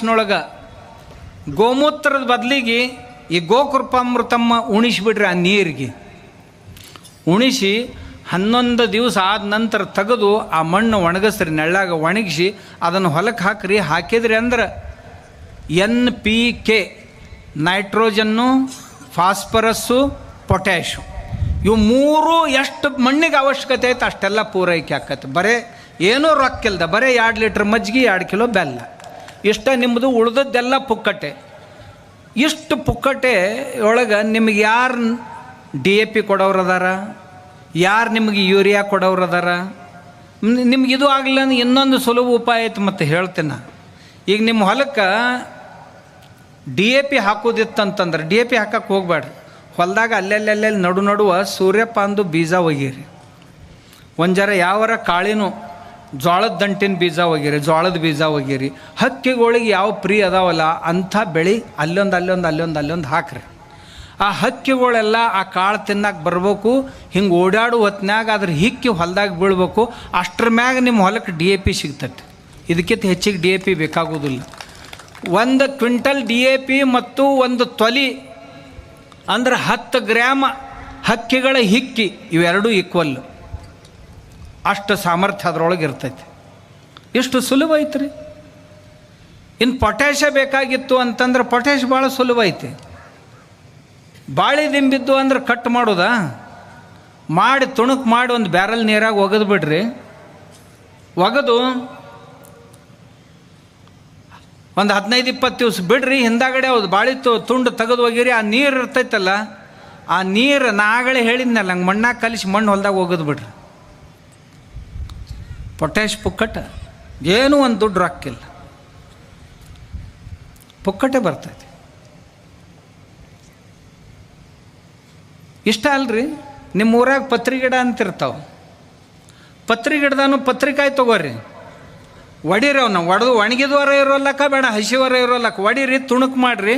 ನೊಳಗ ಗೋಮೂತ್ರದ ಬದಲಿಗೆ ಈ ಗೋಕೃಪಾಮೃತಮ್ಮ ಉಣಿಸಿಬಿಡ್ರಿ. ಆ ನೀರಿಗೆ ಉಣಿಸಿ 11 ದಿವಸ ಆದ ನಂತರ ತೆಗೆದು ಆ ಮಣ್ಣು ಒಣಗಿಸ್ರಿ, ನೆಳ್ಳಾಗ ಒಣಗಿಸಿ ಅದನ್ನು ಹೊಲಕ್ಕೆ ಹಾಕ್ರಿ. ಹಾಕಿದ್ರಿ ಅಂದ್ರೆ NPK, ನೈಟ್ರೋಜನ್ನು, ಫಾಸ್ಫರಸ್ಸು, ಪೊಟ್ಯಾಶು, ಇವು ಮೂರು ಎಷ್ಟು ಮಣ್ಣಿಗೆ ಅವಶ್ಯಕತೆ ಐತೆ ಅಷ್ಟೆಲ್ಲ ಪೂರೈಕೆ ಆಕತ್ತೆ. ಬರೀ ಏನೂ ರೊಕ್ಕಿಲ್ದ, ಬರೀ 2 ಲೀಟ್ರ್ ಮಜ್ಜಿಗೆ, 2 ಕಿಲೋ ಬೆಲ್ಲ, ಇಷ್ಟ ನಿಮ್ಮದು. ಉಳ್ದದ್ದೆಲ್ಲ ಪುಕ್ಕಟೆ. ಇಷ್ಟು ಪುಕ್ಕಟೆ ಒಳಗೆ ನಿಮಗೆ ಯಾರು DAP ಕೊಡೋರದಾರ, ಯಾರು ನಿಮಗೆ ಯೂರಿಯಾ ಕೊಡೋರದಾರ? ನಿಮಗಿದು ಆಗಲಿಲ್ಲ ಅಂದ್ರೆ ಇನ್ನೊಂದು ಸುಲಭ ಉಪಾಯ ಐತೆ, ಮತ್ತೆ ಹೇಳ್ತೇನೆ. ಈಗ ನಿಮ್ಮ ಹೊಲಕ್ಕೆ DAP ಹಾಕೋದಿತ್ತಂತಂದ್ರೆ DAP ಹಾಕಕ್ಕೆ ಹೋಗ್ಬೇಡ್ರಿ. ಹೊಲದಾಗ ಅಲ್ಲೆಲ್ಲೆಲ್ಲಿ ನಡುವ ಸೂರ್ಯಪಾನದು ಬೀಜ ಒಗಿರಿ. ಒಂದು ಜರ ಯಾವರ ಕಾಳಿನೂ ಜೋಳದ ದಂಟಿನ ಬೀಜ ಒಗಿರಿ, ಜೋಳದ ಬೀಜ ಒಗಿರಿ. ಹಕ್ಕಿಗಳಿಗೆ ಯಾವ ಪ್ರೀ ಅದಾವಲ್ಲ ಅಂಥ ಬೆಳೆ ಅಲ್ಲೊಂದು ಹಾಕ್ರಿ. ಆ ಹಕ್ಕಿಗಳೆಲ್ಲ ಆ ಕಾಳು ತಿನ್ನಕ್ಕೆ ಬರ್ಬೇಕು. ಹಿಂಗೆ ಓಡಾಡು ಹೊತ್ನ್ಯಾಗ ಅದ್ರ ಹಿಕ್ಕಿ ಹೊಲದಾಗ ಬೀಳ್ಬೇಕು. ಅಷ್ಟ್ರ ಮ್ಯಾಗ ನಿಮ್ಮ ಹೊಲಕ್ಕೆ DAP ಸಿಗ್ತೈತೆ. ಇದಕ್ಕಿಂತ ಹೆಚ್ಚಿಗೆ DAP ಬೇಕಾಗೋದಿಲ್ಲ. 1 ಕ್ವಿಂಟಲ್ DAP ಮತ್ತು 1 ತೊಲಿ ಅಂದ್ರೆ 10 ಗ್ರಾಮ್ ಹಕ್ಕಿಗಳ ಹಿಕ್ಕಿ, ಇವೆರಡೂ ಈಕ್ವಲ್. ಅಷ್ಟು ಸಾಮರ್ಥ್ಯ ಅದರೊಳಗೆ ಇರ್ತೈತಿ. ಎಷ್ಟು ಸುಲಭ ಐತ್ರಿ. ಇನ್ನು ಪೊಟ್ಯಾಷ ಬೇಕಾಗಿತ್ತು ಅಂತಂದ್ರೆ ಪೊಟ್ಯಾಷ್ ಭಾಳ ಸುಲಭ ಐತಿ. ಬಾಳೆ ದಿಂಬಿದ್ದು ಅಂದ್ರೆ ಕಟ್ ಮಾಡೋದಾ, ಮಾಡಿ ತುಣುಕು ಮಾಡಿ ಒಂದು ಬ್ಯಾರಲ್ ನೀರಾಗ ಒಗೆದು ಬಿಡ್ರಿ. ಒಗೆದು ಒಂದು 15-20 ದಿವಸ ಬಿಡ್ರಿ. ಹಿಂದಾಗಡೆ ಹೌದು ಬಾಳೆ ತುಂಡು ತೆಗೆದು ಒಗಿರಿ. ಆ ನೀರು ಇರ್ತೈತಲ್ಲ, ಆ ನೀರು ನಾಗಳೆ ಹೇಳಿದ್ನಲ್ಲ, ಹಂಗೆ ಮಣ್ಣಾಗ ಕಲಿಸಿ ಮಣ್ಣು ಹೊಲ್ದಾಗ ಒಗೆದು ಬಿಡ್ರಿ. ಪೊಟ್ಯಾಷ್ ಪುಕ್ಕಟ, ಏನೂ ಒಂದು ದುಡ್ಡು ರೊಕ್ಕಿಲ್ಲ, ಪುಕ್ಕಟೆ ಬರ್ತೈತಿ. ಇಷ್ಟ ಅಲ್ರಿ. ನಿಮ್ಮ ಊರಾಗ ಪತ್ರಿ ಗಿಡ ಅಂತಿರ್ತಾವೆ. ಪತ್ರಿ ಗಿಡದಾನು ಪತ್ರಿಕಾಯಿ ತೊಗೋರಿ, ಒಡಿರಿ. ಅವನ್ನ ಒಡೆದು ಒಣಗಿದವರ ಇರೋಲ್ಲಕ್ಕ ಬೇಡ, ಹಸಿವರ ಇರೋಲ್ಲಕ್ಕ ಒಡಿರಿ, ತುಣುಕು ಮಾಡಿರಿ.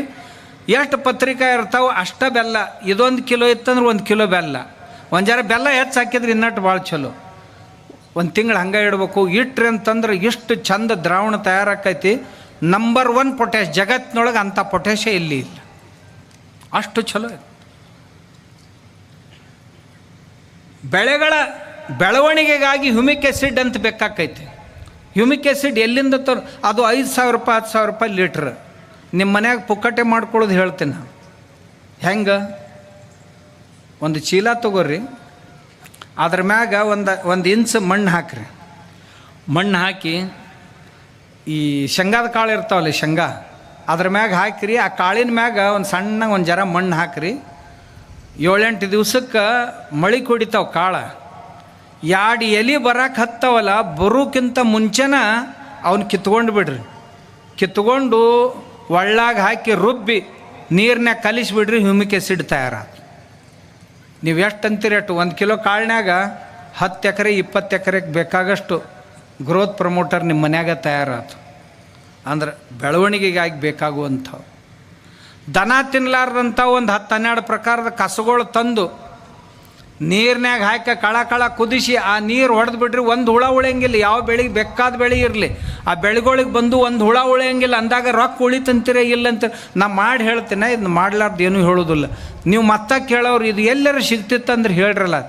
ಎಷ್ಟು ಪತ್ರಿಕಾಯಿ ಇರ್ತಾವೆ ಅಷ್ಟ ಬೆಲ್ಲ. ಇದೊಂದು ಕಿಲೋ ಇತ್ತಂದ್ರೆ 1 ಕಿಲೋ ಬೆಲ್ಲ. ಒಂದು ಜರ ಬೆಲ್ಲ ಹೆಚ್ಚು ಹಾಕಿದ್ರೆ ಇನ್ನಟ್ಟು ಭಾಳ ಚಲೋ. 1 ತಿಂಗಳು ಹಂಗೆ ಇಡಬೇಕು. ಇಟ್ರಿ ಅಂತಂದ್ರೆ ಇಷ್ಟು ಚಂದ ದ್ರಾವಣ ತಯಾರಾಕೈತಿ. ನಂಬರ್ 1 ಪೊಟ್ಯಾಷ್ ಜಗತ್ತಿನೊಳಗೆ ಅಂಥ ಪೊಟ್ಯಾಷೇ ಇಲ್ಲಿ ಇಲ್ಲ. ಅಷ್ಟು ಚಲೋ. ಬೆಳೆಗಳ ಬೆಳವಣಿಗೆಗಾಗಿ ಹ್ಯೂಮಿಕ್ ಆ್ಯಸಿಡ್ ಅಂತ ಬೇಕಾಕೈತಿ. ಹ್ಯೂಮಿಕ್ ಆ್ಯಸಿಡ್ ಎಲ್ಲಿಂದ ಅದು 5,000 ರೂಪಾಯಿ 10,000 ರೂಪಾಯಿ ಲೀಟ್ರ್. ನಿಮ್ಮ ಮನ್ಯಾಗ ಪುಕ್ಕಟೆ ಮಾಡ್ಕೊಳ್ಳೋದು ಹೇಳ್ತೀನಿ ನಾನು. ಹೆಂಗೆ? ಒಂದು ಚೀಲ ತೊಗೋರಿ, ಅದ್ರ ಮ್ಯಾಗ ಒಂದು ಇಂಚ್ ಮಣ್ಣು ಹಾಕ್ರಿ. ಮಣ್ಣು ಹಾಕಿ ಈ ಶೇಂಗಾದ ಕಾಳು ಇರ್ತಾವಲ್ಲ, ಶೇಂಗಾ ಅದ್ರ ಮ್ಯಾಗ ಹಾಕಿರಿ. ಆ ಕಾಳಿನ ಮ್ಯಾಗ ಒಂದು ಸಣ್ಣ ಒಂದು ಜರ ಮಣ್ಣು ಹಾಕ್ರಿ. 7-8 ದಿವ್ಸಕ್ಕೆ ಮಳೆ ಕುಡಿತಾವೆ ಕಾಳು. 2 ಎಲೆ ಬರಕ್ಕೆ ಹತ್ತವಲ್ಲ, ಬರೋಕ್ಕಿಂತ ಮುಂಚೆನ ಅವನ್ನ ಕಿತ್ಕೊಂಡು ಬಿಡ್ರಿ. ಕಿತ್ಕೊಂಡು ಒಳ್ಳಾಗ ಹಾಕಿ ರುಬ್ಬಿ ನೀರ್ನಾಗ ಕಲಿಸಿಬಿಡ್ರಿ. Humic acid ತಯಾರಾತು. ನೀವು ಎಷ್ಟು ಅಂತೀರಿ ಅಷ್ಟು. 1 ಕಿಲೋ ಕಾಳಿನಾಗ 10 ಎಕರೆ 20 ಎಕರೆಗೆ ಬೇಕಾಗಷ್ಟು ಗ್ರೋತ್ ಪ್ರಮೋಟರ್ ನಿಮ್ಮ ಮನ್ಯಾಗ ತಯಾರಾತು. ಅಂದ್ರೆ ಬೆಳವಣಿಗೆಗಾಗಿ ಬೇಕಾಗುವಂಥವು. ದನ ತಿನ್ನಲಾರ್ದಂಥ ಒಂದು 10-12 ಪ್ರಕಾರದ ಕಸಗಳು ತಂದು ನೀರ್ನ್ಯಾಗ ಹಾಕಿ ಕಳ ಕುದಿಸಿ ಆ ನೀರು ಹೊಡೆದು ಬಿಡ್ರಿ. ಒಂದು ಹುಳ ಉಳಿಯಂಗಿಲ್ಲ. ಯಾವ ಬೆಳೆಗೆ ಬೇಕಾದ ಬೆಳೆ ಇರಲಿ, ಆ ಬೆಳೆಗಳಿಗೆ ಬಂದು ಒಂದು ಹುಳ ಉಳಿಯಂಗಿಲ್ಲ. ಅಂದಾಗ ರೊಕ್ಕ ಉಳಿತಂತೀರ ಇಲ್ಲಂತ ನಾ ಮಾಡಿ ಹೇಳ್ತೇನೆ. ಇದನ್ನ ಮಾಡ್ಲಾರ್ದು ಏನೂ ಹೇಳೋದಿಲ್ಲ. ನೀವು ಮತ್ತೆ ಕೇಳೋರು ಇದು ಎಲ್ಲರೂ ಸಿಗ್ತಿತ್ತಂದ್ರೆ ಹೇಳ್ರಲ್ಲ.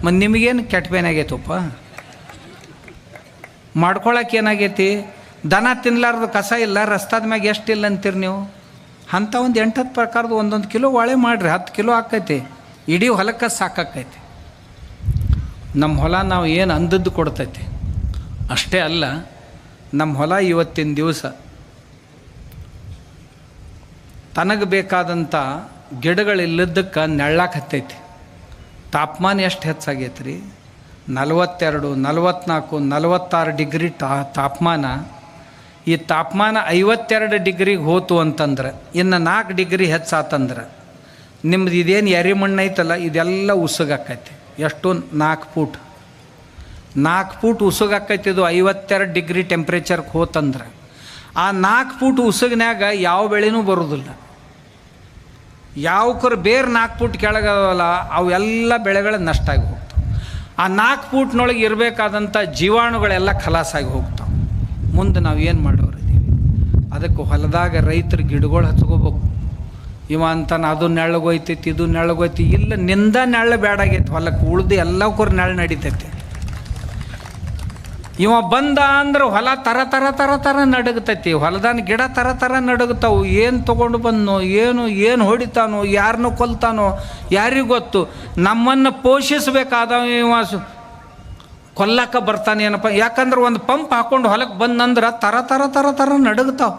ಮತ್ತು ನಿಮಗೇನು ಕೆಟ್ಟ ಬೇನಾಗೈತಪ್ಪ, ಮಾಡ್ಕೊಳಕ್ಕೆ ಏನಾಗೈತಿ? ದನ ತಿನ್ನಲಾರ್ದು ಕಸ ಇಲ್ಲ, ರಸ್ತಾದ ಮ್ಯಾಗ ಎಷ್ಟಿಲ್ಲ ಅಂತೀರಿ ನೀವು. ಅಂಥ ಒಂದು 8-10 ಪ್ರಕಾರದ 1 ಕಿಲೋ ಒಳೆ ಮಾಡಿರಿ. 10 ಕಿಲೋ ಆಕೈತಿ. ಇಡೀ ಹೊಲಕ್ಕೆ ಸಾಕಾಕೈತಿ. ನಮ್ಮ ಹೊಲ ನಾವು ಏನು ಅಂದದ್ದು ಕೊಡ್ತೈತಿ. ಅಷ್ಟೇ ಅಲ್ಲ, ನಮ್ಮ ಹೊಲ ಇವತ್ತಿನ ದಿವಸ ತನಗೆ ಬೇಕಾದಂಥ ಗಿಡಗಳಿಲ್ಲದಕ್ಕೆ ನೆಳ್ಳಾಕತ್ತೈತಿ. ತಾಪಮಾನ ಎಷ್ಟು ಹೆಚ್ಚಾಗೈತೆ ರೀ? 42, 44, 46 ಡಿಗ್ರಿ ತಾಪಮಾನ. ಈ ತಾಪಮಾನ 52 ಡಿಗ್ರಿಗೆ ಹೋತು ಅಂತಂದ್ರೆ, ಇನ್ನು 4 ಡಿಗ್ರಿ ಹೆಚ್ಚಾತಂದ್ರೆ ನಿಮ್ದು ಇದೇನು ಎರೆ ಮಣ್ಣು ಐತಲ್ಲ, ಇದೆಲ್ಲ ಉಸುಗಾಕೈತಿ. ಎಷ್ಟು? 4 ಫೂಟ್ ಉಸುಗಾಕೈತಿ. ಇದು 52 ಡಿಗ್ರಿ ಟೆಂಪ್ರೇಚರ್ಗೆ ಹೋತಂದ್ರೆ ಆ 4 ಫೂಟ್ ಉಸುಗಿನಾಗ ಯಾವ ಬೆಳೆನೂ ಬರೋದಿಲ್ಲ. ಯಾವಕರು ಬೇರೆ 4 ಫೂಟ್ ಕೆಳಗವಲ್ಲ ಅವೆಲ್ಲ ಬೆಳೆಗಳು ನಷ್ಟ ಆಗಿ ಹೋಗ್ತಾವೆ. ಆ 4 ಫೂಟ್ನೊಳಗೆ ಇರಬೇಕಾದಂಥ ಜೀವಾಣುಗಳೆಲ್ಲ ಖಲಾಸಾಗಿ ಹೋಗ್ತಾವೆ. ಮುಂದೆ ನಾವು ಏನು ಮಾಡೋರಿದ್ದೀವಿ ಅದಕ್ಕೆ ಹೊಲದಾಗ ರೈತರು ಗಿಡಗಳು ಹಚ್ಕೋಬೇಕು. ಇವ ಅಂತಾನೆ ಅದು ನೆಳ್ಳಗೋಯ್ತೈತಿ, ಇದು ನೆಳ್ಳಗೋಯ್ತಿ. ಇಲ್ಲ, ನಿಂದ ನೆಳ್ಳು ಬೇಡಾಗೈತಿ ಹೊಲಕ್ಕೆ, ಉಳ್ದು ಎಲ್ಲಕ್ಕೂ ನೆಳ್ಳು ನಡೀತೈತಿ. ಇವ ಬಂದ ಅಂದ್ರೆ ಹೊಲ ತರ ತರ ತರ ತರ ನಡಗತೈತಿ, ಹೊಲದಾನ ಗಿಡ ತರ ತರ ನಡಗ್ತಾವು. ಏನು ತೊಗೊಂಡು ಬಂದನೋ ಏನು ಹೊಡಿತಾನೋ, ಯಾರನ್ನೂ ಕೊಲ್ತಾನೋ ಯಾರಿಗೂ ಗೊತ್ತು. ನಮ್ಮನ್ನು ಪೋಷಿಸ್ಬೇಕಾದವ ಇವ ಕೊಲ್ಲಕ್ಕ ಬರ್ತಾನೆ ಏನಪ್ಪ. ಯಾಕಂದ್ರೆ ಒಂದು ಪಂಪ್ ಹಾಕ್ಕೊಂಡು ಹೊಲಕ್ಕೆ ಬಂದಂದ್ರೆ ತರ ತರ ತರ ತರ ನಡಗ್ತಾವೆ.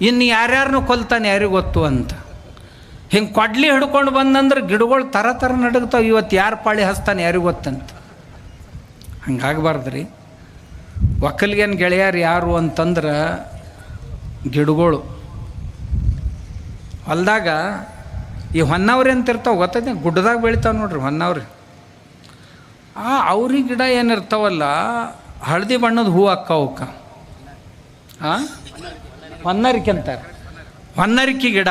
ಇನ್ನು ಯಾರ್ಯಾರನ್ನೂ ಕೊಲ್ತಾನೆ ಯಾರಿಗೂ ಗೊತ್ತು ಅಂತ. ಹಿಂಗೆ ಕೊಡ್ಲಿ ಹಿಡ್ಕೊಂಡು ಬಂದಂದ್ರೆ ಗಿಡಗಳು ತರ ತರ ನಡಗ್ತಾವೆ. ಇವತ್ತು ಯಾರು ಪಾಳಿ ಹಚ್ತಾನೆ ಯಾರಿಗೂ ಗೊತ್ತಂತ. ಹಂಗಾಗಬಾರ್ದು ರೀ. ಒಕ್ಕಲ್ಗೇನು ಗೆಳೆಯರು ಯಾರು ಅಂತಂದ್ರೆ ಗಿಡಗಳು. ಹೊಲ್ದಾಗ ಈ ಹೊನ್ನವ್ರಿ ಅಂತ ಇರ್ತಾವೆ, ಗೊತ್ತೈತೆ? ಗುಡ್ಡದಾಗ ಬೆಳಿತಾವೆ ನೋಡ್ರಿ ಹೊನ್ನವ್ರಿ. ಅವ್ರಿಗೆ ಗಿಡ ಏನಿರ್ತಾವಲ್ಲ, ಹಳದಿ ಬಣ್ಣದ ಹೂ ಅಕ್ಕವಕ್ಕ ಹೊನ್ನರಿಕೆ ಅಂತಾರೆ. ಹೊನ್ನರಿಕೆ ಗಿಡ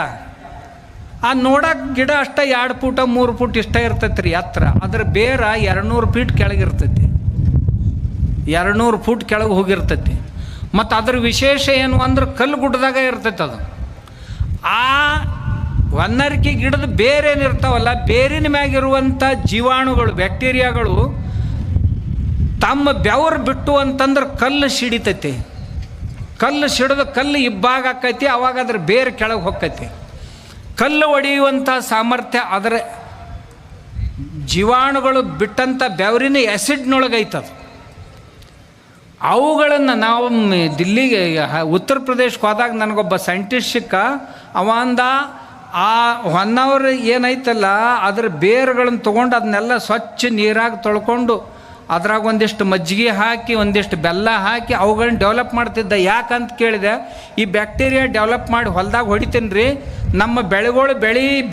ನೋಡಕ್ಕೆ ಗಿಡ ಅಷ್ಟ 2 ಫೂಟ 3 ಫೂಟ್ ಇಷ್ಟ ಇರ್ತೈತೆ ರೀ ಎತ್ತರ. ಅದ್ರ ಬೇರ 200 ಫೀಟ್ ಕೆಳಗಿರ್ತೈತಿ, 200 ಫೂಟ್ ಕೆಳಗೆ ಹೋಗಿರ್ತೈತಿ. ಮತ್ತು ಅದ್ರ ವಿಶೇಷ ಏನು ಅಂದ್ರೆ ಕಲ್ಲು ಗುಡ್ಡದಾಗ ಇರ್ತೈತೆ ಅದು. ಆ ಹೊನ್ನರಿಕೆ ಗಿಡದ ಬೇರೇನಿರ್ತಾವಲ್ಲ, ಬೇರಿನ ಮ್ಯಾಗಿರುವಂಥ ಜೀವಾಣುಗಳು, ಬ್ಯಾಕ್ಟೀರಿಯಾಗಳು ತಮ್ಮ ಬೆವರು ಬಿಟ್ಟು ಅಂತಂದ್ರೆ ಕಲ್ಲು ಸಿಡಿತೈತಿ. ಕಲ್ಲು ಸಿಡಿದು ಕಲ್ಲು ಇಬ್ಬಾಗ ಆಕೈತಿ. ಅವಾಗ ಅದ್ರ ಬೇರೆ ಕೆಳಗೆ ಹೊಕ್ಕೈತಿ. ಕಲ್ಲು ಒಡೆಯುವಂಥ ಸಾಮರ್ಥ್ಯ ಅದರ ಜೀವಾಣುಗಳು ಬಿಟ್ಟಂಥ ಬೆವರಿನ ಆ್ಯಸಿಡ್ನೊಳಗೈತದು. ಅವುಗಳನ್ನು ನಾವು ದಿಲ್ಲಿಗೆ ಉತ್ತರ ಪ್ರದೇಶಕ್ಕೆ ಹೋದಾಗ ನನಗೊಬ್ಬ ಸೈಂಟಿಸ್ಟ್ ಸಿಕ್ಕ. ಅವ ಅಂದ, ಆ ಹೊನ್ನವ್ರು ಏನೈತಲ್ಲ ಅದ್ರ ಬೇರುಗಳನ್ನು ತೊಗೊಂಡು ಅದನ್ನೆಲ್ಲ ಸ್ವಚ್ಛ ನೀರಾಗಿ ತೊಳ್ಕೊಂಡು ಅದ್ರಾಗ ಒಂದಿಷ್ಟು ಮಜ್ಜಿಗೆ ಹಾಕಿ ಒಂದಿಷ್ಟು ಬೆಲ್ಲ ಹಾಕಿ ಅವುಗಳನ್ನ ಡೆವಲಪ್ ಮಾಡ್ತಿದ್ದ. ಯಾಕಂತ ಕೇಳಿದೆ, ಈ ಬ್ಯಾಕ್ಟೀರಿಯಾ ಡೆವಲಪ್ ಮಾಡಿ ಹೊಲದಾಗ ಹೊಡಿತೀನಿ ರೀ, ನಮ್ಮ ಬೆಳೆಗಳು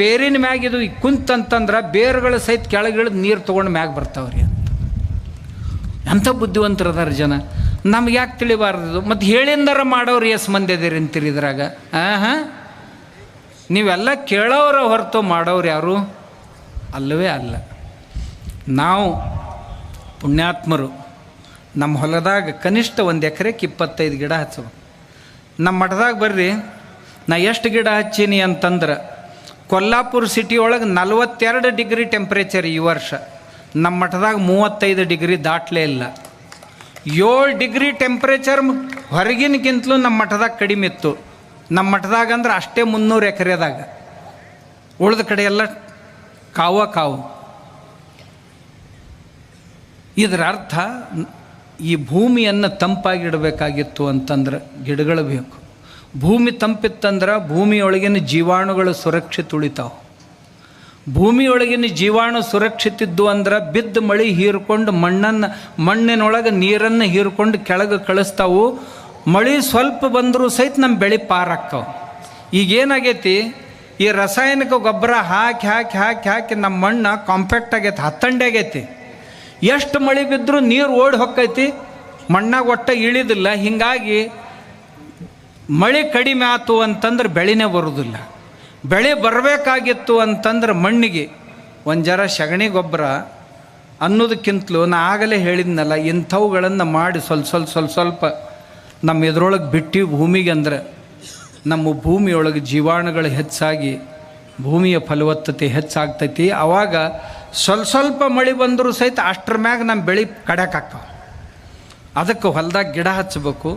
ಬೇರಿನ ಮ್ಯಾಗಿದು ಕುಂತಂತಂದ್ರೆ ಬೇರುಗಳು ಸಹಿತ ಕೆಳಗಿಳಿದು ನೀರು ತೊಗೊಂಡು ಮ್ಯಾಗ ಬರ್ತಾವ್ರಿ ಅಂತ. ಎಂಥ ಬುದ್ಧಿವಂತರದಾರ ಜನ. ನಮ್ಗೆ ಯಾಕೆ ತಿಳಿಬಾರ್ದು? ಮತ್ತು ಹೇಳಿಂದರ ಮಾಡೋರು ಎಷ್ಟು ಮಂದಿ ಅದಿರಿ ಅಂತೀರಿ ಇದ್ರಾಗ? ನೀವೆಲ್ಲ ಕೇಳೋರ ಹೊರತು ಮಾಡೋರು ಯಾರು ಅಲ್ಲವೇ ಅಲ್ಲ. ನಾವು ಪುಣ್ಯಾತ್ಮರು ನಮ್ಮ ಹೊಲದಾಗ ಕನಿಷ್ಠ 1 ಎಕರೆಗೆ 25 ಗಿಡ ಹಚ್ಚಬೇಕು. ನಮ್ಮ ಮಠದಾಗ ಬರ್ರಿ, ನಾ ಎಷ್ಟು ಗಿಡ ಹಚ್ಚೀನಿ ಅಂತಂದ್ರೆ ಕೊಲ್ಲಾಪುರ ಸಿಟಿ ಒಳಗೆ 42 ಡಿಗ್ರಿ ಟೆಂಪ್ರೇಚರ್ ಈ ವರ್ಷ. ನಮ್ಮ ಮಠದಾಗ 35 ಡಿಗ್ರಿ ದಾಟ್ಲೇ ಇಲ್ಲ. 7 ಡಿಗ್ರಿ ಟೆಂಪ್ರೇಚರ್ ಹೊರಗಿನಕ್ಕಿಂತಲೂ ನಮ್ಮ ಮಠದಾಗ ಕಡಿಮೆ ಇತ್ತು. ನಮ್ಮ ಮಠದಾಗ ಅಂದ್ರೆ ಅಷ್ಟೇ 300 ಎಕರೆದಾಗ, ಉಳಿದ ಕಡೆ ಎಲ್ಲ ಕಾವು. ಇದರ ಅರ್ಥ ಈ ಭೂಮಿಯನ್ನು ತಂಪಾಗಿಡಬೇಕಾಗಿತ್ತು ಅಂತಂದ್ರೆ ಗಿಡಗಳು ಬೇಕು. ಭೂಮಿ ತಂಪಿತ್ತಂದ್ರೆ ಭೂಮಿಯೊಳಗಿನ ಜೀವಾಣುಗಳು ಸುರಕ್ಷಿತ ಉಳಿತಾವೆ. ಭೂಮಿಯೊಳಗಿನ ಜೀವಾಣು ಸುರಕ್ಷಿತ ಇದ್ದು ಅಂದ್ರೆ ಬಿದ್ದ ಮಳೆ ಹೀರ್ಕೊಂಡು ಮಣ್ಣಿನೊಳಗೆ ನೀರನ್ನು ಹೀರ್ಕೊಂಡು ಕೆಳಗೆ ಕಳಿಸ್ತಾವು. ಮಳೆ ಸ್ವಲ್ಪ ಬಂದರೂ ಸಹಿತ ನಮ್ಮ ಬೆಳೆ ಪಾರಾಗ್ತಾವೆ. ಈಗೇನಾಗೈತಿ, ಈ ರಾಸಾಯನಿಕ ಗೊಬ್ಬರ ಹಾಕಿ ಹಾಕಿ ಹಾಕಿ ಹಾಕಿ ನಮ್ಮ ಮಣ್ಣು ಕಾಂಪ್ಯಾಕ್ಟ್ ಆಗೈತಿ, ಹತ್ತಂಡೆ ಆಗೈತಿ. ಎಷ್ಟು ಮಳೆ ಬಿದ್ದರೂ ನೀರು ಓಡಿ ಹೊಕ್ಕೈತಿ, ಮಣ್ಣಾಗ ಒಟ್ಟ ಇಳಿದಿಲ್ಲ. ಹೀಗಾಗಿ ಮಳೆ ಕಡಿಮೆ ಆಯ್ತು ಅಂತಂದ್ರೆ ಬೆಳೆನೇ ಬರೋದಿಲ್ಲ. ಬೆಳೆ ಬರಬೇಕಾಗಿತ್ತು ಅಂತಂದ್ರೆ ಮಣ್ಣಿಗೆ ಒಂದು ಜರ ಸಗಣಿ ಗೊಬ್ಬರ ಅನ್ನೋದಕ್ಕಿಂತಲೂ ನಾ ಆಗಲೇ ಹೇಳಿದ್ನಲ್ಲ, ಇಂಥವುಗಳನ್ನು ಮಾಡಿ ಸ್ವಲ್ಪ ನಮ್ಮ ಎದುರೊಳಗೆ ಬಿಟ್ಟು ಭೂಮಿಗೆ ಅಂದ್ರೆ ನಮ್ಮ ಭೂಮಿಯೊಳಗೆ ಜೀವಾಣುಗಳು ಹೆಚ್ಚಾಗಿ ಭೂಮಿಯ ಫಲವತ್ತತೆ ಹೆಚ್ಚಾಗ್ತೈತಿ. ಆವಾಗ ಸ್ವಲ್ಪ ಮಳೆ ಬಂದರೂ ಸಹಿತ ಅಷ್ಟ್ರ ಮ್ಯಾಗ ನಮ್ಮ ಬೆಳೆ ಕಡೆಕಾಗ್ತಾವೆ. ಅದಕ್ಕೆ ಹೊಲದಾಗ ಗಿಡ ಹಚ್ಚಬೇಕು.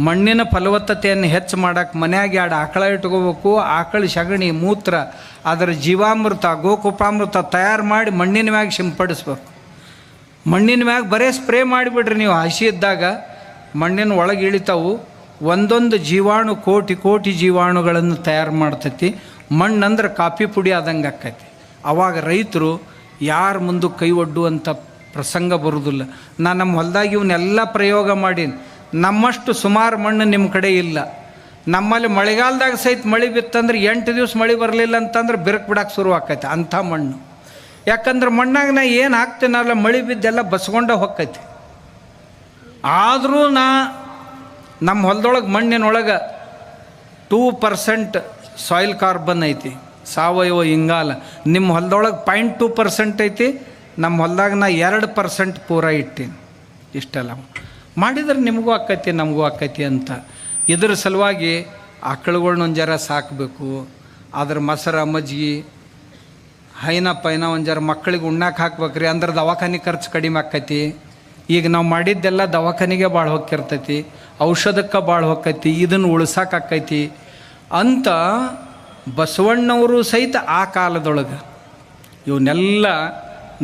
ಮಣ್ಣಿನ ಫಲವತ್ತತೆಯನ್ನು ಹೆಚ್ಚು ಮಾಡೋಕ್ಕೆ ಮನ್ಯಾಗ 2 ಆಕಳ ಇಟ್ಕೋಬೇಕು. ಆಕಳ ಸಗಣಿ ಮೂತ್ರ ಅದರ ಜೀವಾಮೃತ ಗೋಕುಪಾಮೃತ ತಯಾರು ಮಾಡಿ ಮಣ್ಣಿನ ಮ್ಯಾಗ ಸಿಂಪಡಿಸ್ಬೇಕು. ಮಣ್ಣಿನ ಮ್ಯಾಗ ಬರೇ ಸ್ಪ್ರೇ ಮಾಡಿಬಿಡ್ರಿ ನೀವು. ಹಸಿ ಇದ್ದಾಗ ಮಣ್ಣಿನ ಒಳಗೆ ಇಳಿತಾವು. ಒಂದೊಂದು ಜೀವಾಣು ಕೋಟಿ ಜೀವಾಣುಗಳನ್ನು ತಯಾರು ಮಾಡ್ತೈತಿ. ಮಣ್ಣಂದ್ರೆ ಕಾಫಿ ಪುಡಿ ಆದಂಗೆ ಆಕೈತಿ. ಆವಾಗ ರೈತರು ಯಾರ ಮುಂದೆ ಕೈ ಒಡ್ಡುವಂಥ ಪ್ರಸಂಗ ಬರೋದಿಲ್ಲ. ನಾನು ನಮ್ಮ ಹೊಲದಾಗ ಇವನ್ನೆಲ್ಲ ಪ್ರಯೋಗ ಮಾಡೀನಿ. ನಮ್ಮಷ್ಟು ಸುಮಾರು ಮಣ್ಣು ನಿಮ್ಮ ಕಡೆ ಇಲ್ಲ. ನಮ್ಮಲ್ಲಿ ಮಳೆಗಾಲದಾಗ ಸಹಿತ ಮಳೆ ಬಿತ್ತಂದ್ರೆ 8 ದಿವಸ ಮಳೆ ಬರಲಿಲ್ಲ ಅಂತಂದ್ರೆ ಬಿರುಕು ಬಿಡಕ್ಕೆ ಶುರು ಆಕೈತೆ ಅಂಥ ಮಣ್ಣು. ಯಾಕಂದ್ರೆ ಮಣ್ಣಾಗ ನಾ ಏನು ಹಾಕ್ತೀನಲ್ಲ ಮಳೆ ಬಿದ್ದೆಲ್ಲ ಬಸ್ಕೊಂಡೇ ಹೊಕ್ಕೈತಿ. ಆದರೂ ನಮ್ಮ ಹೊಲದೊಳಗೆ ಮಣ್ಣಿನೊಳಗೆ 2% ಸಾಯಿಲ್ ಕಾರ್ಬನ್ ಐತಿ, ಸಾವಯವ ಇಂಗಾಲ. ನಿಮ್ಮ ಹೊಲದೊಳಗೆ 0.2% ಐತಿ. ನಮ್ಮ ಹೊಲದಾಗ ನಾ 2% ಪೂರ ಇಟ್ಟೀನಿ. ಇಷ್ಟೆಲ್ಲ ಮಾಡಿದ್ರೆ ನಿಮಗೂ ಆಕೈತಿ ನಮಗೂ ಆಕೈತಿ ಅಂತ ಇದ್ರ ಸಲುವಾಗಿ ಆಕಳುಗಳ್ನ ಜರ ಸಾಕಬೇಕು. ಅದ್ರ ಮೊಸರ ಮಜ್ಜಿಗೆ ಹೈನ ಪೈನ ಜರ ಮಕ್ಕಳಿಗೆ ಉಣ್ಣಾಕೆ ಹಾಕ್ಬೇಕ್ರಿ. ಅಂದ್ರೆ ದವಾಖಾನೆ ಖರ್ಚು ಕಡಿಮೆ ಆಕೈತಿ. ಈಗ ನಾವು ಮಾಡಿದ್ದೆಲ್ಲ ದವಾಖಾನೆಗೆ ಭಾಳ ಹೊಕ್ಕಿರ್ತೈತಿ, ಔಷಧಕ್ಕೆ ಭಾಳ ಹೊಕ್ಕೈತಿ, ಇದನ್ನು ಉಳ್ಸಾಕೈತಿ ಅಂತ ಬಸವಣ್ಣವರು ಸಹಿತ ಆ ಕಾಲದೊಳಗೆ ಇವನ್ನೆಲ್ಲ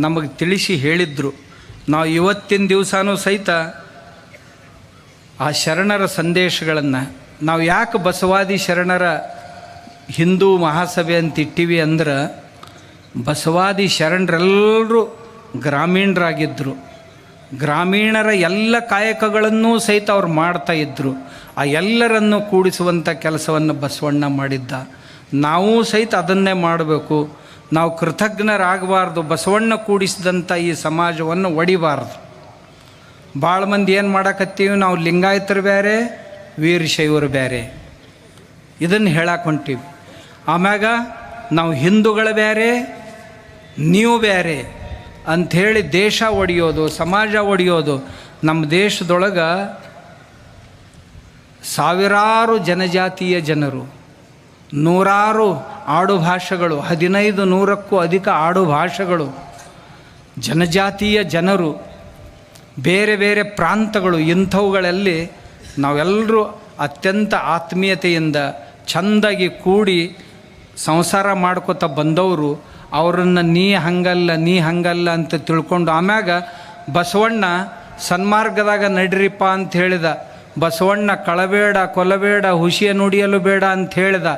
ನಮಗೆ ತಿಳಿಸಿ ಹೇಳಿದ್ರು. ನಾವು ಇವತ್ತಿನ ದಿವಸನೂ ಸಹಿತ ಆ ಶರಣರ ಸಂದೇಶಗಳನ್ನು ನಾವು ಯಾಕೆ ಬಸವಾದಿ ಶರಣರ ಹಿಂದೂ ಮಹಾಸಭೆ ಅಂತ ಇಟ್ಟಿವಿ ಅಂದ್ರೆ, ಬಸವಾದಿ ಶರಣರೆಲ್ಲರೂ ಗ್ರಾಮೀಣರಾಗಿದ್ದರು. ಗ್ರಾಮೀಣರ ಎಲ್ಲ ಕಾಯಕಗಳನ್ನೂ ಸಹಿತ ಅವ್ರು ಮಾಡ್ತಾಯಿದ್ರು. ಆ ಎಲ್ಲರನ್ನು ಕೂಡಿಸುವಂಥ ಕೆಲಸವನ್ನು ಬಸವಣ್ಣ ಮಾಡಿದ್ದ. ನಾವೂ ಸಹಿತ ಅದನ್ನೇ ಮಾಡಬೇಕು. ನಾವು ಕೃತಜ್ಞರಾಗಬಾರ್ದು. ಬಸವಣ್ಣ ಕೂಡಿಸಿದಂಥ ಈ ಸಮಾಜವನ್ನು ಒಡಿಬಾರ್ದು. ಭಾಳ ಮಂದಿ ಏನು ಮಾಡಕತ್ತೀವಿ, ನಾವು ಲಿಂಗಾಯತರು ಬೇರೆ, ವೀರಶೈವರು ಬೇರೆ, ಇದನ್ನು ಹೇಳಕ್ಕೆ ಹೊಂಟೀವಿ. ಆಮ್ಯಾಗ ನಾವು ಹಿಂದೂಗಳು ಬೇರೆ, ನೀವು ಬೇರೆ ಅಂಥೇಳಿ ದೇಶ ಒಡೆಯೋದು, ಸಮಾಜ ಒಡೆಯೋದು. ನಮ್ಮ ದೇಶದೊಳಗೆ ಸಾವಿರಾರು ಜನಜಾತಿಯ ಜನರು, ನೂರಾರು ಆಡು ಭಾಷೆಗಳು, 1500ಕ್ಕೂ ಅಧಿಕ ಆಡು ಭಾಷೆಗಳು, ಜನಜಾತಿಯ ಜನರು, ಬೇರೆ ಬೇರೆ ಪ್ರಾಂತಗಳು, ಇಂಥವುಗಳಲ್ಲಿ ನಾವೆಲ್ಲರೂ ಅತ್ಯಂತ ಆತ್ಮೀಯತೆಯಿಂದ ಚೆಂದಾಗಿ ಕೂಡಿ ಸಂಸಾರ ಮಾಡ್ಕೋತ ಬಂದವರು. ಅವರನ್ನು ನೀ ಹಂಗಲ್ಲ ಅಂತ ತಿಳ್ಕೊಂಡು ಆಮ್ಯಾಗ ಬಸವಣ್ಣ ಸನ್ಮಾರ್ಗದಾಗ ನಡ್ರಿಪ್ಪ ಅಂತ ಹೇಳಿದ. ಬಸವಣ್ಣ ಕಳಬೇಡ, ಕೊಲಬೇಡ, ಹುಸಿಯ ನುಡಿಯಲು ಬೇಡ ಅಂತ ಹೇಳಿದ.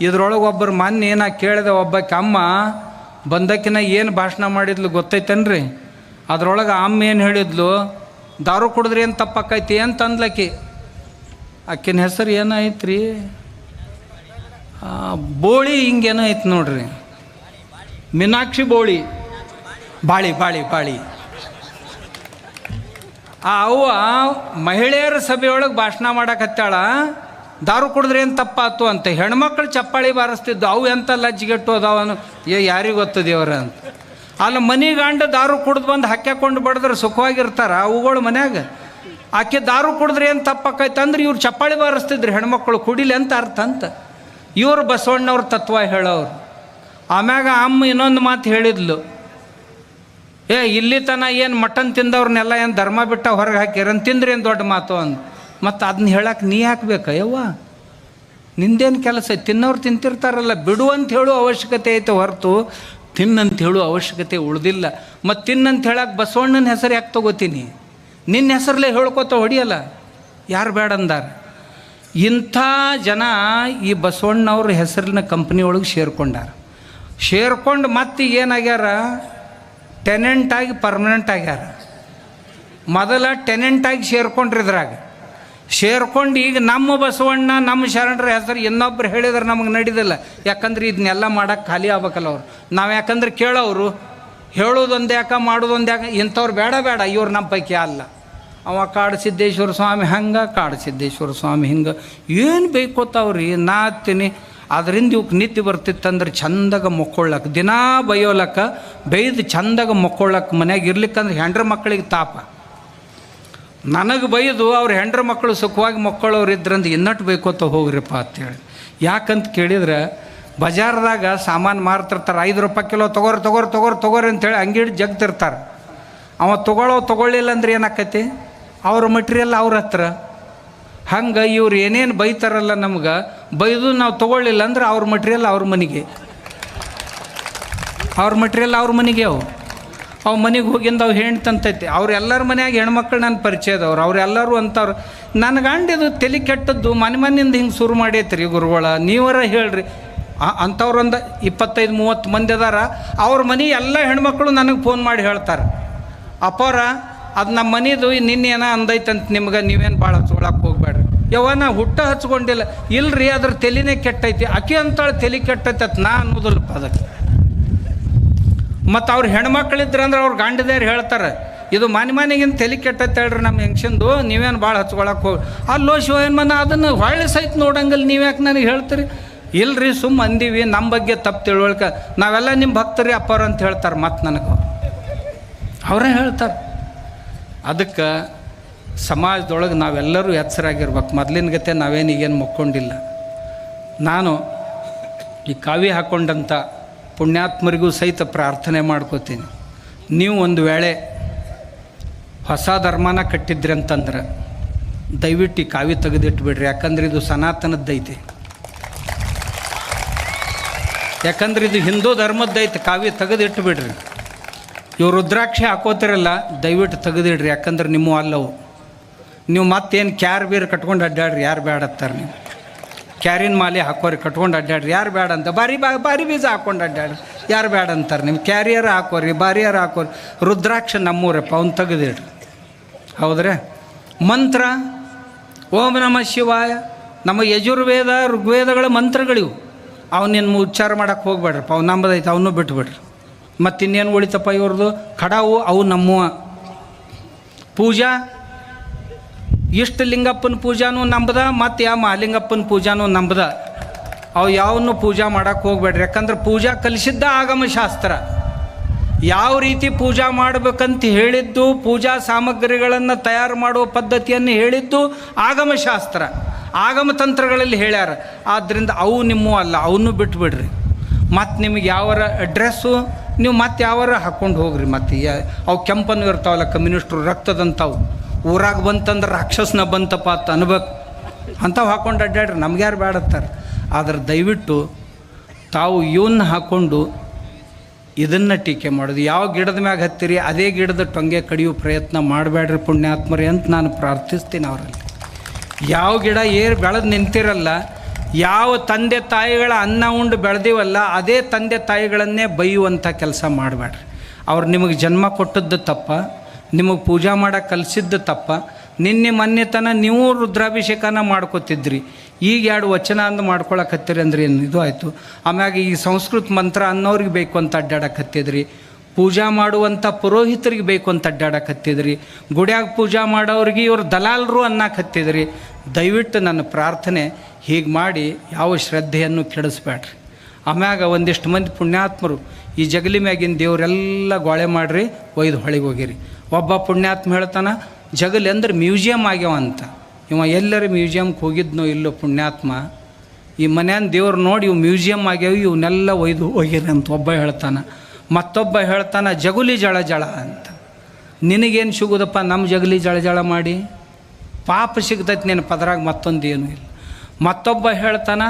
ಇದ್ರೊಳಗೆ ಒಬ್ಬರು ಮೊನ್ನೆ ಏನಾಗಿ ಕೇಳಿದೆ, ಒಬ್ಬಕ್ಕೆ ಅಮ್ಮ ಬಂದಕ್ಕಿನ ಏನು ಭಾಷಣ ಮಾಡಿದ್ಲು ಗೊತ್ತೈತೇನ್ರಿ? ಅದ್ರೊಳಗೆ ಅಮ್ಮ ಏನು ಹೇಳಿದ್ಲು, ದಾರು ಕುಡಿದ್ರಿ ಏನು ತಪ್ಪಕ್ಕೈತಿ ಅಂತ ಅಂದ್ಲಕ್ಕಿ. ಆಕಿನ ಹೆಸರು ಏನಾಯ್ತು ರೀ, ಬೋಳಿ, ಹಿಂಗೇನೋ ಐತಿ ನೋಡ್ರಿ, ಮೀನಾಕ್ಷಿ ಬೋಳಿ, ಬಾಳಿ ಅವ್ವ ಮಹಿಳೆಯರ ಸಭೆಯೊಳಗೆ ಭಾಷಣ ಮಾಡಕತ್ತಾಳ. ದಾರು ಕುಡಿದ್ರೆ ಏನು ತಪ್ಪಾತು ಅಂತ. ಹೆಣ್ಮಕ್ಳು ಚಪ್ಪಾಳಿ ಬಾರಿಸ್ತಿದ್ದು, ಅವು ಎಂಥ ಲಜ್ಜಿಗೆಟ್ಟು ಅದಾವನು, ಯಾರಿಗೆ ಗೊತ್ತದೇವ್ರ ಅಂತ. ಅಲ್ಲಿ ಮನಿಗಂಡ ದಾರು ಕುಡ್ದು ಬಂದು ಹಾಕ್ಯಾಕೊಂಡು ಬಡಿದ್ರೆ ಸುಖವಾಗಿರ್ತಾರ ಅವುಗಳು ಮನ್ಯಾಗ. ಆಕೆ ದಾರು ಕುಡಿದ್ರೆ ಏನು ತಪ್ಪಾಕೈತೆ ಅಂದ್ರೆ ಇವ್ರು ಚಪ್ಪಾಳಿ ಬಾರಿಸ್ತಿದ್ರು ಹೆಣ್ಮಕ್ಳು, ಕುಡಿಲಿ ಅಂತ ಅರ್ಥ ಅಂತ. ಇವರು ಬಸವಣ್ಣವ್ರ ತತ್ವ ಹೇಳೋರು. ಆಮ್ಯಾಗ ಅಮ್ಮ ಇನ್ನೊಂದು ಮಾತು ಹೇಳಿದ್ಲು, ಇಲ್ಲಿ ತನ ಏನು ಮಟನ್ ತಿಂದವ್ರನ್ನೆಲ್ಲ ಏನು ಧರ್ಮ ಬಿಟ್ಟ ಹೊರಗೆ ಹಾಕಿರನ್ ತಿಂದ್ರೆ ಏನು ದೊಡ್ಡ ಮಾತು ಅಂದು. ಮತ್ತು ಅದನ್ನ ಹೇಳಕ್ಕೆ ನೀ ಹಾಕ್ಬೇಕ ಯವ್ವ, ನಿಂದೇನು ಕೆಲಸ ಐತೆ? ತಿನ್ನೋರು ತಿಂತಿರ್ತಾರಲ್ಲ, ಬಿಡು ಅಂತ ಹೇಳೋ ಅವಶ್ಯಕತೆ ಐತೆ ಹೊರತು ತಿನ್ನಂತ ಹೇಳೋ ಅವಶ್ಯಕತೆ ಉಳಿದಿಲ್ಲ. ಮತ್ತು ತಿನ್ನಂತ ಹೇಳಕ್ಕೆ ಬಸವಣ್ಣನ ಹೆಸರು ಯಾಕೆ ತಗೋತೀನಿ? ನಿನ್ನ ಹೆಸರಲ್ಲೇ ಹೇಳ್ಕೊತ ಹೊಡಿಯಲ್ಲ, ಯಾರು ಬೇಡ ಅಂದಾರ. ಇಂಥ ಜನ ಈ ಬಸವಣ್ಣವ್ರ ಹೆಸರಿನ ಕಂಪ್ನಿ ಒಳಗೆ ಸೇರ್ಕೊಂಡು ಮತ್ತೆ ಏನಾಗ್ಯಾರ, ಟೆನೆಂಟಾಗಿ ಪರ್ಮನೆಂಟ್ ಆಗ್ಯಾರ. ಮೊದಲ ಟೆನೆಂಟಾಗಿ ಸೇರ್ಕೊಂಡ್ರಿದ್ರಾಗ ಸೇರ್ಕೊಂಡು ಈಗ ನಮ್ಮ ಬಸವಣ್ಣ, ನಮ್ಮ ಶರಣರ ಹೆಸರು ಇನ್ನೊಬ್ರು ಹೇಳಿದ್ರೆ ನಮಗೆ ನಡೀದಿಲ್ಲ. ಯಾಕಂದ್ರೆ ಇದನ್ನೆಲ್ಲ ಮಾಡೋಕ್ಕೆ ಖಾಲಿ ಆಗ್ಬೇಕಲ್ಲ ಅವ್ರು. ನಾವು ಯಾಕಂದ್ರೆ ಕೇಳೋರು, ಹೇಳೋದೊಂದು ಯಾಕೆ ಮಾಡೋದೊಂದು ಯಾಕೆ, ಇಂಥವ್ರು ಬೇಡ ಇವ್ರು ನಮ್ಮ ಪೈಕಿ ಅಲ್ಲ. ಅವ ಕಾಡಸಿದ್ದೇಶ್ವರ ಸ್ವಾಮಿ ಹಂಗೆ, ಕಾಡಸಿದ್ದೇಶ್ವರ ಸ್ವಾಮಿ ಹಿಂಗೆ, ಏನು ಬೇಕೋತಾವ್ರಿ ನಾ ಹತ್ತೀನಿ. ಅದರಿಂದ ಇವಕ್ಕೆ ನಿತ್ಯ ಬರ್ತಿತ್ತಂದ್ರೆ ಚಂದಾಗ ಮೊಕ್ಕೊಳ್ಳಕ್ಕೆ, ದಿನಾ ಬೈಯೋಲಕ್ಕೆ, ಬೈದು ಚಂದಾಗ ಮೊಕ್ಕೊಳ್ಳಕ್ಕೆ, ಮನ್ಯಾಗ ಇರ್ಲಿಕ್ಕಂದ್ರೆ ಹೆಂಡ್ರ ಮಕ್ಕಳಿಗೆ ತಾಪ. ನನಗೆ ಬೈದು ಅವ್ರ ಹೆಂಡ್ರ ಮಕ್ಕಳು ಸುಖವಾಗಿ ಮೊಕ್ಕೊಳ್ಳೋರು ಇದ್ರಂದು ಇನ್ನಟ್ಟು ಬೇಕೋತ ಹೋಗ್ರಿಪ್ಪ ಅಂತೇಳಿ. ಯಾಕಂತ ಕೇಳಿದ್ರೆ ಬಜಾರ್ದಾಗ ಸಾಮಾನು ಮಾರ್ತಿರ್ತಾರೆ, 5 ರೂಪಾಯಿ ಕಿಲೋ ತೊಗೋರಿ ಅಂತೇಳಿ ಅಂಗಡಿ ಜಗ್ತಿರ್ತಾರೆ. ಅವ ತೊಗೊಳ್ಳಿಲ್ಲ ಅಂದ್ರೆ ಏನಾಕೈತಿ, ಅವ್ರ ಮಟೀರಿಯಲ್ ಅವ್ರ ಹತ್ರ. ಹಂಗೆ ಇವ್ರು ಏನೇನು ಬೈತಾರಲ್ಲ ನಮ್ಗೆ, ಬೈದು ನಾವು ತೊಗೊಳ್ಳಿಲ್ಲ ಅಂದ್ರೆ ಅವ್ರ ಮಟೀರಿಯಲ್ ಅವ್ರ ಮನೆಗೆ ಅವು ಮನೆಗೆ ಹೋಗಿಂದ ಅವು ಹೆಣ್ತಂತೈತಿ. ಅವ್ರೆಲ್ಲರ ಮನ್ಯಾಗ ಹೆಣ್ಮಕ್ಳು ನನ್ನ ಪರಿಚಯದವ್ರು, ಅವರೆಲ್ಲರೂ ಅಂತವ್ರು. ನನ್ನ ಗಂಡಿದು ತಲೆ ಕೆಟ್ಟದ್ದು ಮನೆಯಿಂದ ಹಿಂಗೆ ಶುರು ಮಾಡೈತ್ರಿ ಗುರುಗಳ, ನೀವರ ಹೇಳ್ರಿ. ಅಂಥವ್ರೊಂದು 25-30 ಮಂದಿ ಅದಾರ. ಅವ್ರ ಮನೆ ಎಲ್ಲ ಹೆಣ್ಮಕ್ಳು ನನಗೆ ಫೋನ್ ಮಾಡಿ ಹೇಳ್ತಾರೆ, ಅಪ್ಪವ್ರ ಅದು ನಮ್ಮ ಮನೆದು ನಿನ್ನೇನ ಅಂದೈತಂತ ನಿಮ್ಗೆ, ನೀವೇನು ಭಾಳ ಹಚ್ಕೊಳಕ್ಕೆ ಹೋಗ್ಬೇಡ್ರಿ. ನಾ ಹುಟ್ಟ ಹಚ್ಕೊಂಡಿಲ್ಲ. ಇಲ್ರಿ ಅದ್ರ ತಲೆನೇ ಕೆಟ್ಟೈತಿ, ಅಕ್ಕಿ ಅಂತಾಳೆ ತಲೆ ಕೆಟ್ಟೈತೆ ಅಂತ ನಾ ಅನ್ನೋದಿಲ್ಲಪ್ಪ ಅದಕ್ಕೆ. ಮತ್ತು ಅವ್ರು ಹೆಣ್ಮಕ್ಳಿದ್ರೆ ಅಂದ್ರೆ ಅವ್ರು ಗಂಡದೇರು ಹೇಳ್ತಾರೆ, ಇದು ಮನೆಗಿಂತ ತಲೆ ಕೆಟ್ಟೈತೆ ಹೇಳ್ರಿ ನಮ್ಮ ಹೆಂಗ್ಸಂದು, ನೀವೇನು ಭಾಳ ಹಚ್ಕೊಳಕ್ಕೆ ಹೋಗಿ. ಅಲ್ಲೋ ಶಿವಯನ್ಮನ ಅದನ್ನು ಹೊಳ್ಳಿ ಸಹಿತ ನೋಡಂಗಿಲ್ಲ, ನೀವ್ಯಾಕೆ ನನಗೆ ಹೇಳ್ತೀರಿ? ಇಲ್ರಿ ಸುಮ್ಮ ಅಂದೀವಿ, ನಮ್ಮ ಬಗ್ಗೆ ತಪ್ಪು ತಿಳುವಳಿಕೆ, ನಾವೆಲ್ಲ ನಿಮ್ಮ ಭಕ್ತರಿ ಅಪ್ಪವ್ರು ಅಂತ ಹೇಳ್ತಾರೆ. ಮತ್ತು ನನಗೆ ಅವರೇ ಹೇಳ್ತಾರೆ. ಅದಕ್ಕೆ ಸಮಾಜದೊಳಗೆ ನಾವೆಲ್ಲರೂ ಎಚ್ಚರಾಗಿರ್ಬೇಕು. ಮೊದಲಿನ ಗತೆ ನಾವೇನು ಈಗೇನು ಮಕ್ಕೊಂಡಿಲ್ಲ. ನಾನು ಈ ಕಾವಿ ಹಾಕ್ಕೊಂಡಂಥ ಪುಣ್ಯಾತ್ಮರಿಗೂ ಸಹಿತ ಪ್ರಾರ್ಥನೆ ಮಾಡ್ಕೋತೀನಿ. ನೀವು ಒಂದು ವೇಳೆ ಹೊಸ ಧರ್ಮನ ಕಟ್ಟಿದ್ರಿ ಅಂತಂದ್ರೆ ದಯವಿಟ್ಟು ಈ ಕಾವಿ ತೆಗೆದಿಟ್ಬಿಡ್ರಿ. ಯಾಕಂದ್ರೆ ಇದು ಸನಾತನದ್ದೈತಿ. ಯಾಕಂದ್ರೆ ಇದು ಹಿಂದೂ ಧರ್ಮದ್ದೈತಿ. ಕಾವಿ ತೆಗೆದಿಟ್ಬಿಡ್ರಿ. ಇವು ರುದ್ರಾಕ್ಷಿ ಹಾಕೋತಿರಲ್ಲ, ದಯವಿಟ್ಟು ತೆಗೆದಿಡ್ರಿ. ಯಾಕಂದ್ರೆ ನಿಮ್ಮ ಅಲ್ಲವು. ನೀವು ಮತ್ತೇನು ಕ್ಯಾರ್ ಬೀರ್ ಕಟ್ಕೊಂಡು ಅಡ್ಡಾಡ್ರಿ, ಯಾರು ಬೇಡ ಅಂತಾರೆ. ನೀವು ಕ್ಯಾರಿನ ಮಾಲೆ ಹಾಕೋರಿ, ಕಟ್ಕೊಂಡು ಅಡ್ಡಾಡ್ರಿ, ಯಾರು ಬೇಡ ಅಂತ. ಬಾರಿ ಬೀಜ ಹಾಕ್ಕೊಂಡು ಅಡ್ಡಾಡ್ರಿ, ಯಾರು ಬೇಡ ಅಂತಾರೆ. ನಿಮ್ಮ ಕ್ಯಾರಿಯರ್ ಹಾಕೋರಿ, ಬಾರಿಯರ್ ಹಾಕೋರಿ. ರುದ್ರಾಕ್ಷ ನಮ್ಮೂರಪ್ಪ, ಅವ್ನು ತೆಗೆದಿಡ್ರಿ. ಹೌದ್ರೆ? ಮಂತ್ರ ಓಂ ನಮಃ ಶಿವಾಯ, ನಮ್ಮ ಯಜುರ್ವೇದ ಋಗ್ವೇದಗಳ ಮಂತ್ರಗಳಿವು. ಅವನೇನು ಉಚ್ಚಾರ ಮಾಡೋಕ್ಕೆ ಹೋಗ್ಬೇಡ್ರಪ್ಪ, ಅವ್ನು ನಂಬದೈತೆ, ಅವನ್ನೂ ಬಿಟ್ಬಿಡ್ರಿ. ಮತ್ತು ಇನ್ನೇನು ಉಳಿತಪ್ಪ ಇವ್ರದ್ದು ಕಡಾವು, ಅವು ನಮ್ಮವ. ಪೂಜಾ ಇಷ್ಟು ಲಿಂಗಪ್ಪನ ಪೂಜಾನೂ ನಂಬದ, ಮತ್ತು ಯಾವ ಮಹಾಲಿಂಗಪ್ಪನ ಪೂಜಾನೂ ನಂಬದ. ಅವು ಯಾವನ್ನೂ ಪೂಜಾ ಮಾಡೋಕ್ಕೆ ಹೋಗ್ಬೇಡ್ರಿ. ಯಾಕಂದ್ರೆ ಪೂಜಾ ಕಲಿಸಿದ್ದ ಆಗಮಶಾಸ್ತ್ರ. ಯಾವ ರೀತಿ ಪೂಜಾ ಮಾಡಬೇಕಂತ ಹೇಳಿದ್ದು, ಪೂಜಾ ಸಾಮಗ್ರಿಗಳನ್ನು ತಯಾರು ಮಾಡುವ ಪದ್ಧತಿಯನ್ನು ಹೇಳಿದ್ದು ಆಗಮಶಾಸ್ತ್ರ, ಆಗಮ ತಂತ್ರಗಳಲ್ಲಿ ಹೇಳ್ಯಾರ. ಆದ್ದರಿಂದ ಅವು ನಿಮ್ಮೂ ಅಲ್ಲ, ಅವನ್ನೂ ಬಿಟ್ಬಿಡ್ರಿ. ಮತ್ತು ನಿಮಗೆ ಯಾವರ ಡ್ರೆಸ್ಸು ನೀವು ಮತ್ತೆ ಯಾವಾರ ಹಾಕ್ಕೊಂಡು ಹೋಗ್ರಿ. ಮತ್ತು ಅವು ಕೆಂಪನ್ನು ಇರ್ತಾವಲ್ಲ ಕಮ್ಯುನಿಸ್ಟ್ರು, ರಕ್ತದಂಥವು. ಊರಾಗ ಬಂತಂದ್ರೆ ರಾಕ್ಷಸನ ಬಂತಪ್ಪ ಅಂತ ಅನ್ಬೇಕು. ಅಂಥವು ಹಾಕ್ಕೊಂಡು ಅಡ್ಡಾಡ್ರಿ, ನಮ್ಗೆ ಯಾರು ಬೇಡತ್ತಾರೆ. ಆದ್ರೆ ದಯವಿಟ್ಟು ತಾವು ಇವನ್ನ ಹಾಕ್ಕೊಂಡು ಇದನ್ನು ಟೀಕೆ ಮಾಡೋದು. ಯಾವ ಗಿಡದ ಮ್ಯಾಗ ಹತ್ತಿರಿ ಅದೇ ಗಿಡದ ಟೊಂಗೆ ಕಡಿಯೋ ಪ್ರಯತ್ನ ಮಾಡಬೇಡ್ರಿ ಪುಣ್ಯಾತ್ಮರಿ ಅಂತ ನಾನು ಪ್ರಾರ್ಥಿಸ್ತೀನಿ ಅವರಲ್ಲಿ. ಯಾವ ಗಿಡ ಬೆಳೆದು ನಿಂತಿರಲ್ಲ, ಯಾವ ತಂದೆ ತಾಯಿಗಳ ಅನ್ನ ಉಂಡು ಬೆಳೆದೀವಲ್ಲ, ಅದೇ ತಂದೆ ತಾಯಿಗಳನ್ನೇ ಬೈಯುವಂಥ ಕೆಲಸ ಮಾಡಬೇಡ್ರಿ. ಅವ್ರು ನಿಮಗೆ ಜನ್ಮ ಕೊಟ್ಟದ್ದು ತಪ್ಪ, ನಿಮಗೆ ಪೂಜಾ ಮಾಡೋಕೆ ಕಲಿಸಿದ್ದು ತಪ್ಪ. ನಿನ್ನೆ ಮೊನ್ನೆತನ ನೀವು ರುದ್ರಾಭಿಷೇಕನ ಮಾಡ್ಕೋತಿದ್ರಿ, ಈಗ 2 ವಚನ ಅಂದು ಮಾಡ್ಕೊಳಕತ್ತೀರಿ ಅಂದ್ರೆ ಏನು ಇದು ಆಯಿತು. ಆಮ್ಯಾಗ ಈ ಸಂಸ್ಕೃತ ಮಂತ್ರ ಅನ್ನೋರಿಗೆ ಬೇಕು ಅಂತ ಅಡ್ಡಾಡಕತ್ತಿದ್ರಿ, ಪೂಜಾ ಮಾಡುವಂಥ ಪುರೋಹಿತರಿಗೆ ಬೇಕು ಅಂತ ಅಡ್ಡಾಡಕತ್ತಿದ್ರಿ, ಗುಡಿಯಾಗ ಪೂಜಾ ಮಾಡೋರಿಗೆ ಇವ್ರು ದಲಾಲರು ಅನ್ನಕತ್ತಿದ್ರಿ. ದಯವಿಟ್ಟು ನನ್ನ ಪ್ರಾರ್ಥನೆ, ಹೀಗೆ ಮಾಡಿ ಯಾವ ಶ್ರದ್ಧೆಯನ್ನು ಕೆಡಿಸ್ಬೇಡ್ರಿ. ಆಮ್ಯಾಗ ಒಂದಿಷ್ಟು ಮಂದಿ ಪುಣ್ಯಾತ್ಮರು ಈ ಜಗಲಿ ಮ್ಯಾಗಿನ ದೇವರೆಲ್ಲ ಗೋಳೆ ಮಾಡಿರಿ, ಒಯ್ದು ಹೊಳಿಗೆ ಹೋಗಿರಿ. ಒಬ್ಬ ಪುಣ್ಯಾತ್ಮ ಹೇಳ್ತಾನೆ, ಜಗಲಿ ಅಂದ್ರೆ ಮ್ಯೂಸಿಯಮ್ ಆಗ್ಯಾವ ಅಂತ. ಇವ ಎಲ್ಲರೂ ಮ್ಯೂಸಿಯಮ್ಗೆ ಹೋಗಿದ್ನೋ ಇಲ್ಲೋ ಪುಣ್ಯಾತ್ಮ, ಈ ಮನೆಯನ್ ದೇವ್ರು ನೋಡಿ ಇವು ಮ್ಯೂಸಿಯಮ್ ಆಗ್ಯಾವ, ಇವನ್ನೆಲ್ಲ ಒಯ್ದು ಹೋಗಿರಿ ಅಂತ ಒಬ್ಬ ಹೇಳ್ತಾನೆ. ಮತ್ತೊಬ್ಬ ಹೇಳ್ತಾನೆ ಜಗುಲಿ ಜಳ ಜಳ ಅಂತ. ನಿನಗೇನು ಸಿಗೋದಪ್ಪ ನಮ್ಮ ಜಗಲಿ ಜಳ ಜಳ ಮಾಡಿ? ಪಾಪ ಸಿಗ್ತೈತೆ ನಿನ್ನ ಪದರಾಗ, ಮತ್ತೊಂದು ಏನೂ ಇಲ್ಲ. ಮತ್ತೊಬ್ಬ ಹೇಳ್ತಾನೆ,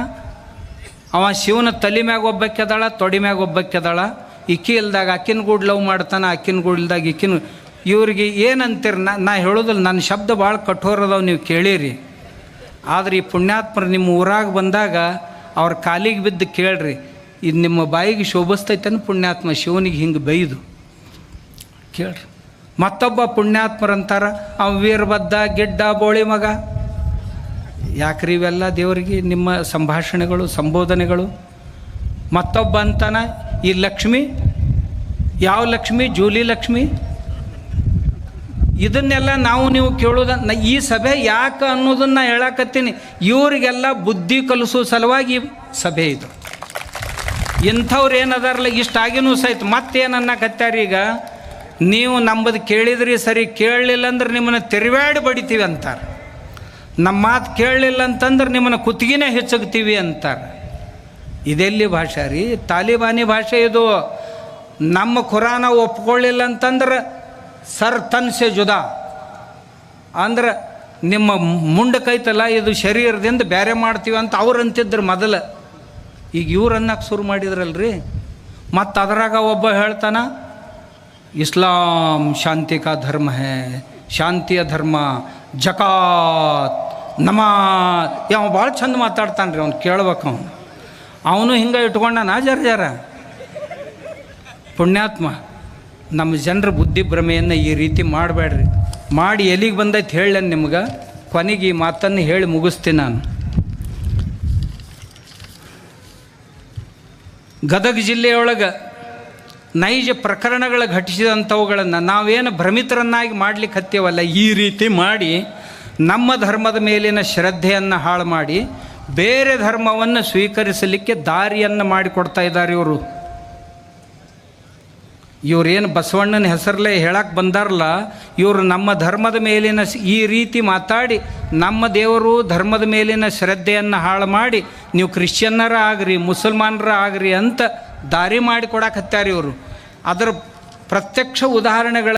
ಅವ ಶಿವನ ತಲೆ ಮ್ಯಾಗ ಒಬ್ಬಕ್ಕೆದಾಳ, ತೊಡಿ ಮ್ಯಾಗ ಒಬ್ಬಕ್ಕೆದಾಳ. ಇಕ್ಕಿ ಇಲ್ದಾಗ ಅಕ್ಕಿನ ಗೂಡ್ ಲವ್ ಮಾಡ್ತಾನೆ, ಅಕ್ಕಿನ ಗೂಡ್ ಇಲ್ದಾಗ ಇಕ್ಕಿನ. ಇವ್ರಿಗೆ ಏನಂತೀರಿ? ನಾ ಹೇಳೋದಿಲ್ಲ, ನನ್ನ ಶಬ್ದ ಭಾಳ ಕಠೋರ ಅದಾವೆ, ನೀವು ಕೇಳಿರಿ. ಆದರೆ ಈ ಪುಣ್ಯಾತ್ಮರು ನಿಮ್ಮ ಊರಾಗ ಬಂದಾಗ ಅವ್ರ ಕಾಲಿಗೆ ಬಿದ್ದು ಕೇಳ್ರಿ, ಇದು ನಿಮ್ಮ ಬಾಯಿಗೆ ಶೋಭಿಸ್ತೈತೇನು ಪುಣ್ಯಾತ್ಮ ಶಿವನಿಗೆ ಹಿಂಗೆ ಬೈದು ಕೇಳ್ರಿ. ಮತ್ತೊಬ್ಬ ಪುಣ್ಯಾತ್ಮರಂತಾರ, ಅವ ವೀರಭದ್ರ ಗಿಡ್ಡ ಬೋಳಿ ಮಗ. ಯಾಕ್ರಿ ಇವೆಲ್ಲ ದೇವರಿಗೆ ನಿಮ್ಮ ಸಂಭಾಷಣೆಗಳು, ಸಂಬೋಧನೆಗಳು? ಮತ್ತೊಬ್ಬ ಅಂತಾನ, ಈ ಲಕ್ಷ್ಮಿ ಯಾವ ಲಕ್ಷ್ಮಿ? ಜೂಲಿ ಲಕ್ಷ್ಮಿ. ಇದನ್ನೆಲ್ಲ ನಾವು ನೀವು ಕೇಳೋದ ಈ ಸಭೆ ಯಾಕೆ ಅನ್ನೋದನ್ನು ಹೇಳಕತ್ತೀನಿ. ಇವರಿಗೆಲ್ಲ ಬುದ್ಧಿ ಕಲಿಸೋ ಸಲುವಾಗಿ ಸಭೆ ಇದು. ಇಂಥವ್ರು ಏನದಾರಲ್ಲ ಇಷ್ಟಾಗಿನೂ ಸಹಿತ ಮತ್ತೇನನ್ನಕತ್ಯಾರ ಈಗ, ನೀವು ನಂಬದು ಕೇಳಿದ್ರಿ ಸರಿ, ಕೇಳಲಿಲ್ಲ ಅಂದ್ರೆ ನಿಮ್ಮನ್ನು ತೆರವಾಡಿ ಬಡಿತೀವಿ ಅಂತಾರೆ. ನಮ್ಮ ಮಾತು ಕೇಳಲಿಲ್ಲ ಅಂತಂದ್ರೆ ನಿಮ್ಮನ್ನು ಕುತ್ತಿಗೆನೇ ಹೆಚ್ಚಗ್ತೀವಿ ಅಂತಾರೆ. ಇದೆಲ್ಲಿ ಭಾಷೆ ರೀ? ತಾಲಿಬಾನಿ ಭಾಷೆ ಇದು. ನಮ್ಮ ಖುರಾನ ಒಪ್ಕೊಳ್ಳಿಲ್ಲ ಅಂತಂದ್ರೆ ಸರ್ ತನ್ಸೆ ಜುದಾ ಅಂದ್ರೆ ನಿಮ್ಮ ಮುಂಡಕೈತಲ್ಲ ಇದು ಶರೀರದಿಂದ ಬೇರೆ ಮಾಡ್ತೀವಿ ಅಂತ ಅವ್ರು ಅಂತಿದ್ರು ಮೊದಲು. ಈಗ ಇವ್ರು ಅನ್ನಕ್ಕೆ ಶುರು ಮಾಡಿದ್ರಲ್ರಿ. ಮತ್ತು ಅದರಾಗ ಒಬ್ಬ ಹೇಳ್ತಾನ, ಇಸ್ಲಾಂ ಶಾಂತಿ ಕಾ ಧರ್ಮ ಹೇ, ಶಾಂತಿಯ ಧರ್ಮ, ಜಕಾತ್, ನಮಾಜ್. ಅವ ಭಾಳ ಚಂದ ಮಾತಾಡ್ತಾನೆ ರೀ, ಅವ್ನು ಕೇಳ್ಬೇಕು. ಅವನು ಹಿಂಗೆ ಇಟ್ಕೊಂಡಾನ ಜರ ಪುಣ್ಯಾತ್ಮ. ನಮ್ಮ ಜನರ ಬುದ್ಧಿ ಭ್ರಮೆಯನ್ನು ಈ ರೀತಿ ಮಾಡಬೇಡ್ರಿ. ಮಾಡಿ ಎಲ್ಲಿಗೆ ಬಂದೈತೆ ಹೇಳ ನಿಮ್ಗೆ. ಕೊನೆಗೆ ಈ ಮಾತನ್ನು ಹೇಳಿ ಮುಗಿಸ್ತೀನಿ ನಾನು. ಗದಗ ಜಿಲ್ಲೆಯೊಳಗೆ ನೈಜ ಪ್ರಕರಣಗಳು ಘಟಿಸಿದಂಥವುಗಳನ್ನು ನಾವೇನು ಭ್ರಮಿತರನ್ನಾಗಿ ಮಾಡ್ಲಿಕ್ಕೆ ಹತ್ಯವಲ್ಲ, ಈ ರೀತಿ ಮಾಡಿ ನಮ್ಮ ಧರ್ಮದ ಮೇಲಿನ ಶ್ರದ್ಧೆಯನ್ನು ಹಾಳು ಮಾಡಿ ಬೇರೆ ಧರ್ಮವನ್ನು ಸ್ವೀಕರಿಸಲಿಕ್ಕೆ ದಾರಿಯನ್ನು ಮಾಡಿಕೊಡ್ತಾ ಇದ್ದಾರೆ ಇವರು. ಇವ್ರೇನು ಬಸವಣ್ಣನ ಹೆಸರಲ್ಲೇ ಹೇಳಕ್ಕೆ ಬಂದಾರಲ್ಲ, ಇವರು ನಮ್ಮ ಧರ್ಮದ ಮೇಲಿನ ಈ ರೀತಿ ಮಾತಾಡಿ ನಮ್ಮ ದೇವರು ಧರ್ಮದ ಮೇಲಿನ ಶ್ರದ್ಧೆಯನ್ನು ಹಾಳು ಮಾಡಿ ನೀವು ಕ್ರಿಶ್ಚಿಯನ್ನರ ಆಗ್ರಿ ಮುಸಲ್ಮಾನರ ಆಗ್ರಿ ಅಂತ ದಾರಿ ಮಾಡಿ ಕೊಡಕ್ಕೆ ಹತ್ಯಾರ ಇವರು. ಅದರ ಪ್ರತ್ಯಕ್ಷ ಉದಾಹರಣೆಗಳು